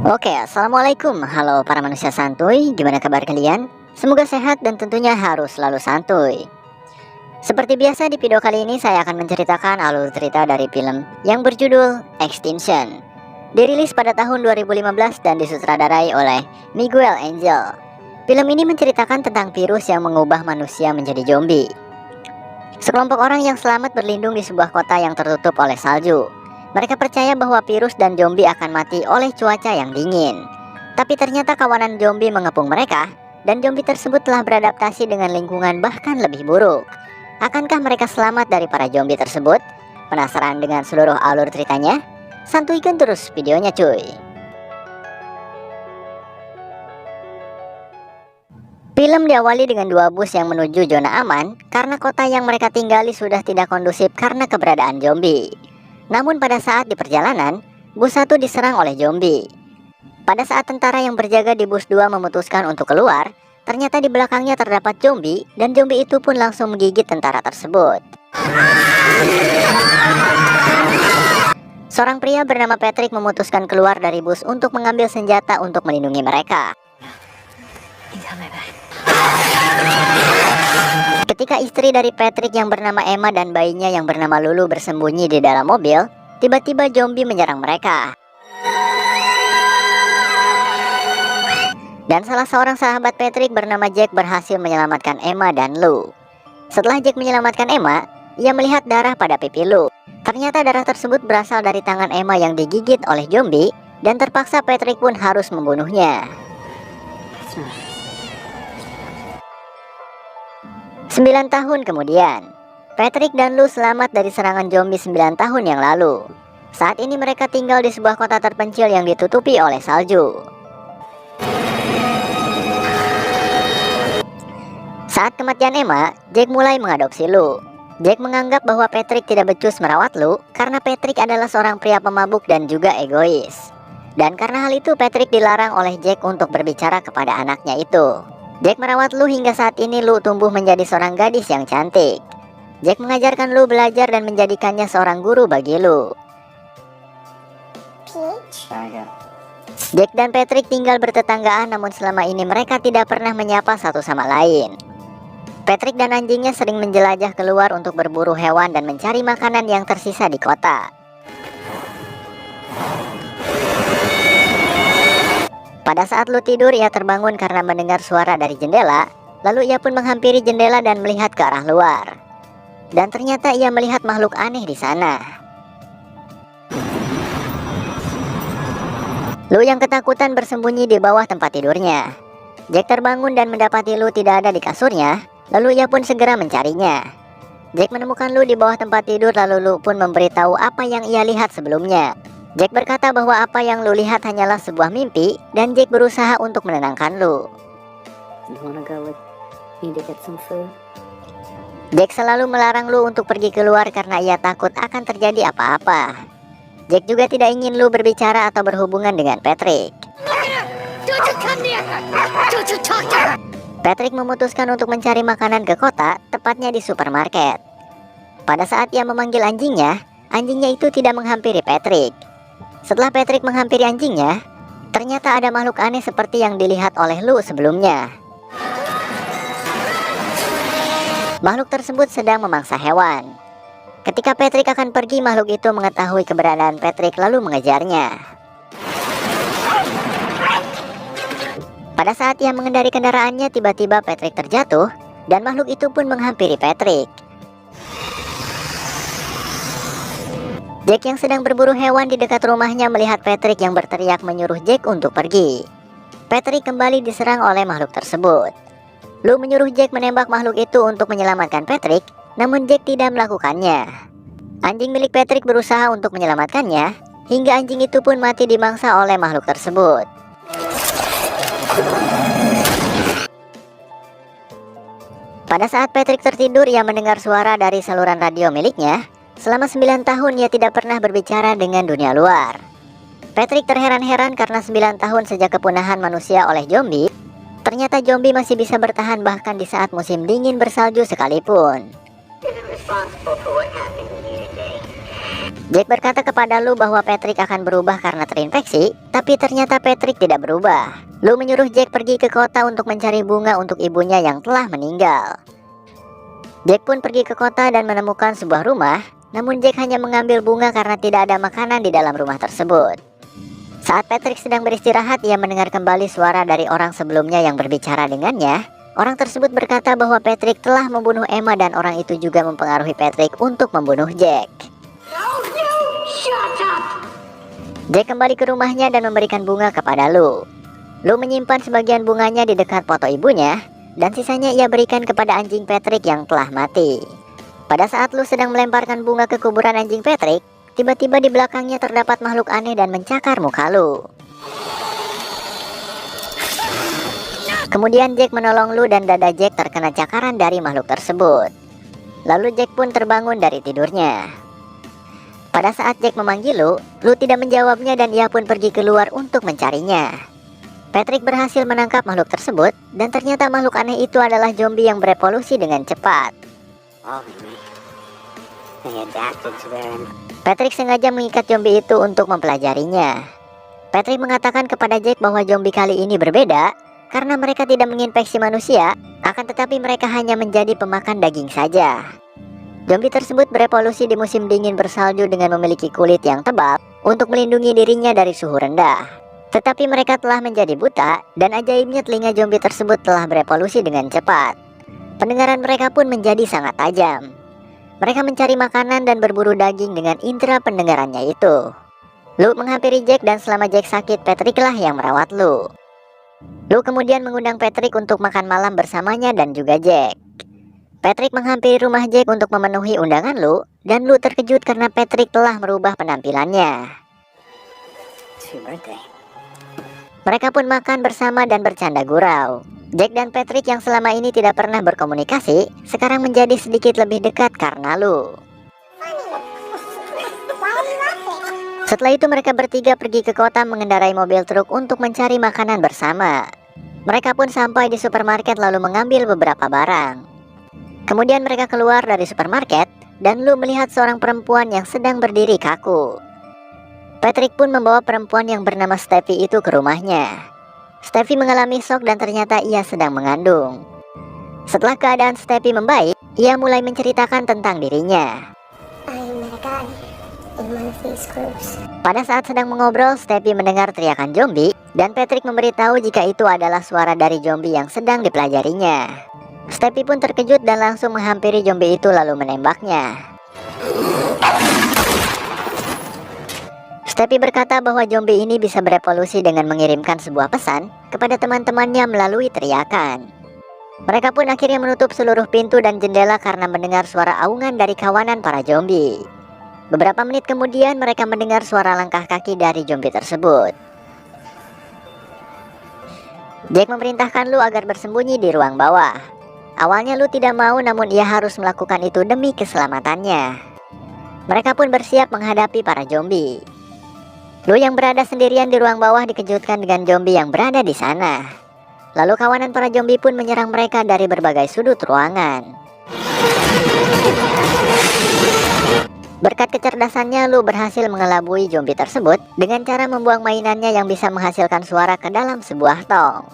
Oke, assalamualaikum. Halo para manusia santuy, gimana kabar kalian? Semoga sehat dan tentunya harus selalu santuy. Seperti biasa di video kali ini saya akan menceritakan alur cerita dari film yang berjudul Extinction. Dirilis pada tahun 2015 dan disutradarai oleh Miguel Angel. Film ini menceritakan tentang virus yang mengubah manusia menjadi zombie. Sekelompok orang yang selamat berlindung di sebuah kota yang tertutup oleh salju. Mereka percaya bahwa virus dan zombie akan mati oleh cuaca yang dingin. Tapi ternyata kawanan zombie mengepung mereka, dan zombie tersebut telah beradaptasi dengan lingkungan bahkan lebih buruk. Akankah mereka selamat dari para zombie tersebut? Penasaran dengan seluruh alur ceritanya? Santuikan terus videonya cuy. Film diawali dengan dua bus yang menuju zona aman karena kota yang mereka tinggali sudah tidak kondusif karena keberadaan zombie. Namun pada saat di perjalanan, bus 1 diserang oleh zombie. Pada saat tentara yang berjaga di bus 2 memutuskan untuk keluar, ternyata di belakangnya terdapat zombie dan zombie itu pun langsung menggigit tentara tersebut. Seorang pria bernama Patrick memutuskan keluar dari bus untuk mengambil senjata untuk melindungi mereka. Ketika istri dari Patrick yang bernama Emma dan bayinya yang bernama Lulu bersembunyi di dalam mobil, tiba-tiba zombie menyerang mereka. Dan salah seorang sahabat Patrick bernama Jack berhasil menyelamatkan Emma dan Lou. Setelah Jack menyelamatkan Emma, ia melihat darah pada pipi Lou. Ternyata darah tersebut berasal dari tangan Emma yang digigit oleh zombie, dan terpaksa Patrick pun harus membunuhnya. 9 tahun kemudian, Patrick dan Lou selamat dari serangan zombie 9 tahun yang lalu. Saat ini mereka tinggal di sebuah kota terpencil yang ditutupi oleh salju. Saat kematian Emma, Jack mulai mengadopsi Lou. Jack menganggap bahwa Patrick tidak becus merawat Lou karena Patrick adalah seorang pria pemabuk dan juga egois. Dan karena hal itu Patrick dilarang oleh Jack untuk berbicara kepada anaknya itu. Jack merawat Lou hingga saat ini Lou tumbuh menjadi seorang gadis yang cantik. Jack mengajarkan Lou belajar dan menjadikannya seorang guru bagi Lou. Jack dan Patrick tinggal bertetanggaan, namun selama ini mereka tidak pernah menyapa satu sama lain. Patrick dan anjingnya sering menjelajah keluar untuk berburu hewan dan mencari makanan yang tersisa di kota. Pada saat Lou tidur, ia terbangun karena mendengar suara dari jendela. Lalu ia pun menghampiri jendela dan melihat ke arah luar. Dan ternyata ia melihat makhluk aneh di sana. Lou yang ketakutan bersembunyi di bawah tempat tidurnya. Jack terbangun dan mendapati Lou tidak ada di kasurnya. Lalu ia pun segera mencarinya. Jack menemukan Lou di bawah tempat tidur, lalu Lou pun memberitahu apa yang ia lihat sebelumnya. Jack berkata bahwa apa yang Lou lihat hanyalah sebuah mimpi, dan Jack berusaha untuk menenangkan Lou. Jack selalu melarang Lou untuk pergi keluar karena ia takut akan terjadi apa-apa. Jack juga tidak ingin Lou berbicara atau berhubungan dengan Patrick. Patrick memutuskan untuk mencari makanan ke kota, tepatnya di supermarket. Pada saat ia memanggil anjingnya, anjingnya itu tidak menghampiri Patrick. Setelah Patrick menghampiri anjingnya, ternyata ada makhluk aneh seperti yang dilihat oleh Lou sebelumnya. Makhluk tersebut sedang memangsa hewan. Ketika Patrick akan pergi, makhluk itu mengetahui keberadaan Patrick lalu mengejarnya. Pada saat ia mengendari kendaraannya, tiba-tiba Patrick terjatuh dan makhluk itu pun menghampiri Patrick. Jack yang sedang berburu hewan di dekat rumahnya melihat Patrick yang berteriak menyuruh Jack untuk pergi. Patrick kembali diserang oleh makhluk tersebut. Lou menyuruh Jack menembak makhluk itu untuk menyelamatkan Patrick, namun Jack tidak melakukannya. Anjing milik Patrick berusaha untuk menyelamatkannya, hingga anjing itu pun mati dimangsa oleh makhluk tersebut. Pada saat Patrick tertidur, ia mendengar suara dari saluran radio miliknya. Selama 9 tahun ia tidak pernah berbicara dengan dunia luar. Patrick terheran-heran karena 9 tahun sejak kepunahan manusia oleh zombie, ternyata zombie masih bisa bertahan bahkan di saat musim dingin bersalju sekalipun. Jack berkata kepada Lou bahwa Patrick akan berubah karena terinfeksi, tapi ternyata Patrick tidak berubah. Lou menyuruh Jack pergi ke kota untuk mencari bunga untuk ibunya yang telah meninggal. Jack pun pergi ke kota dan menemukan sebuah rumah, namun Jack hanya mengambil bunga karena tidak ada makanan di dalam rumah tersebut. Saat Patrick sedang beristirahat, ia mendengar kembali suara dari orang sebelumnya yang berbicara dengannya. Orang tersebut berkata bahwa Patrick telah membunuh Emma dan orang itu juga mempengaruhi Patrick untuk membunuh Jack. Jack kembali ke rumahnya dan memberikan bunga kepada Lou. Lou menyimpan sebagian bunganya di dekat foto ibunya, dan sisanya ia berikan kepada anjing Patrick yang telah mati. Pada saat Lou sedang melemparkan bunga ke kuburan anjing Patrick, tiba-tiba di belakangnya terdapat makhluk aneh dan mencakar muka Lou. Kemudian Jack menolong Lou dan dada Jack terkena cakaran dari makhluk tersebut. Lalu Jack pun terbangun dari tidurnya. Pada saat Jack memanggil Lou tidak menjawabnya dan ia pun pergi keluar untuk mencarinya. Patrick berhasil menangkap makhluk tersebut dan ternyata makhluk aneh itu adalah zombie yang berevolusi dengan cepat. Patrick sengaja mengikat zombie itu untuk mempelajarinya. Patrick mengatakan kepada Jack bahwa zombie kali ini berbeda karena mereka tidak menginfeksi manusia, akan tetapi mereka hanya menjadi pemakan daging saja. Zombie tersebut berevolusi di musim dingin bersalju dengan memiliki kulit yang tebal untuk melindungi dirinya dari suhu rendah. Tetapi mereka telah menjadi buta dan ajaibnya telinga zombie tersebut telah berevolusi dengan cepat. Pendengaran mereka pun menjadi sangat tajam. Mereka mencari makanan dan berburu daging dengan indera pendengarannya itu. Lou menghampiri Jack dan selama Jack sakit, Patrick lah yang merawat Lou. Lou kemudian mengundang Patrick untuk makan malam bersamanya dan juga Jack. Patrick menghampiri rumah Jack untuk memenuhi undangan Lou, dan Lou terkejut karena Patrick telah merubah penampilannya. Mereka pun makan bersama dan bercanda gurau. Jack dan Patrick yang selama ini tidak pernah berkomunikasi, sekarang menjadi sedikit lebih dekat karena Lou. Setelah itu mereka bertiga pergi ke kota mengendarai mobil truk untuk mencari makanan bersama. Mereka pun sampai di supermarket lalu mengambil beberapa barang. Kemudian mereka keluar dari supermarket dan Lou melihat seorang perempuan yang sedang berdiri kaku. Patrick pun membawa perempuan yang bernama Steffi itu ke rumahnya. Steffi mengalami shock dan ternyata ia sedang mengandung. Setelah keadaan Steffi membaik, ia mulai menceritakan tentang dirinya. Pada saat sedang mengobrol, Steffi mendengar teriakan zombie dan Patrick memberitahu jika itu adalah suara dari zombie yang sedang dipelajarinya. Steffi pun terkejut dan langsung menghampiri zombie itu lalu menembaknya. Steffi berkata bahwa zombie ini bisa berevolusi dengan mengirimkan sebuah pesan kepada teman-temannya melalui teriakan. Mereka pun akhirnya menutup seluruh pintu dan jendela karena mendengar suara aungan dari kawanan para zombie. Beberapa menit kemudian mereka mendengar suara langkah kaki dari zombie tersebut. Jack memerintahkan Lou agar bersembunyi di ruang bawah. Awalnya Lou tidak mau, namun ia harus melakukan itu demi keselamatannya. Mereka pun bersiap menghadapi para zombie. Lou yang berada sendirian di ruang bawah dikejutkan dengan zombie yang berada di sana. Lalu kawanan para zombie pun menyerang mereka dari berbagai sudut ruangan. Berkat kecerdasannya, Lou berhasil mengelabui zombie tersebut dengan cara membuang mainannya yang bisa menghasilkan suara ke dalam sebuah tong.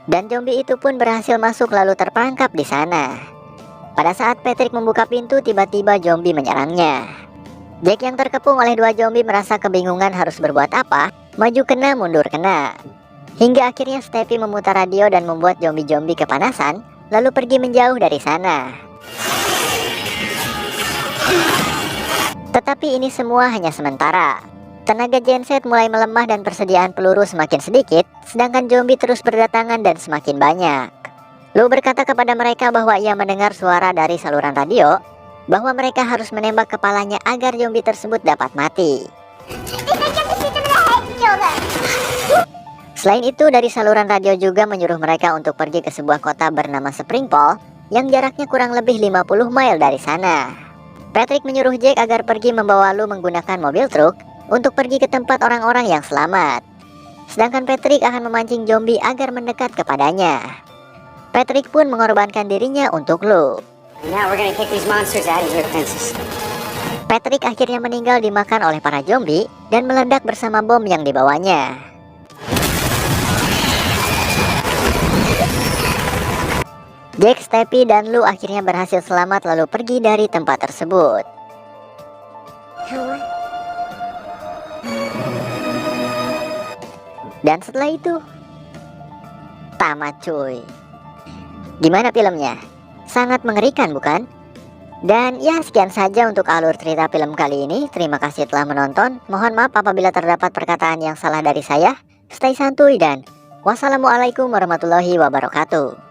Dan zombie itu pun berhasil masuk lalu terperangkap di sana. Pada saat Patrick membuka pintu, tiba-tiba zombie menyerangnya. Jack yang terkepung oleh dua zombie merasa kebingungan harus berbuat apa, maju kena mundur kena. Hingga akhirnya Steffi memutar radio dan membuat zombie-zombie kepanasan, lalu pergi menjauh dari sana. Tetapi ini semua hanya sementara. Tenaga genset mulai melemah dan persediaan peluru semakin sedikit, sedangkan zombie terus berdatangan dan semakin banyak. Lou berkata kepada mereka bahwa ia mendengar suara dari saluran radio, bahwa mereka harus menembak kepalanya agar zombie tersebut dapat mati. Selain itu, dari saluran radio juga menyuruh mereka untuk pergi ke sebuah kota bernama Springpole yang jaraknya kurang lebih 50 mil dari sana. Patrick menyuruh Jack agar pergi membawa Lou menggunakan mobil truk untuk pergi ke tempat orang-orang yang selamat. Sedangkan Patrick akan memancing zombie agar mendekat kepadanya. Patrick pun mengorbankan dirinya untuk Lou. Patrick akhirnya meninggal dimakan oleh para zombie dan meledak bersama bom yang dibawanya. Jack, Steffi, dan Lou akhirnya berhasil selamat lalu pergi dari tempat tersebut. Dan setelah itu tamat cuy. Gimana filmnya? Sangat mengerikan bukan? Dan ya, sekian saja untuk alur cerita film kali ini. Terima kasih telah menonton. Mohon maaf apabila terdapat perkataan yang salah dari saya. Stay santuy dan wassalamualaikum warahmatullahi wabarakatuh.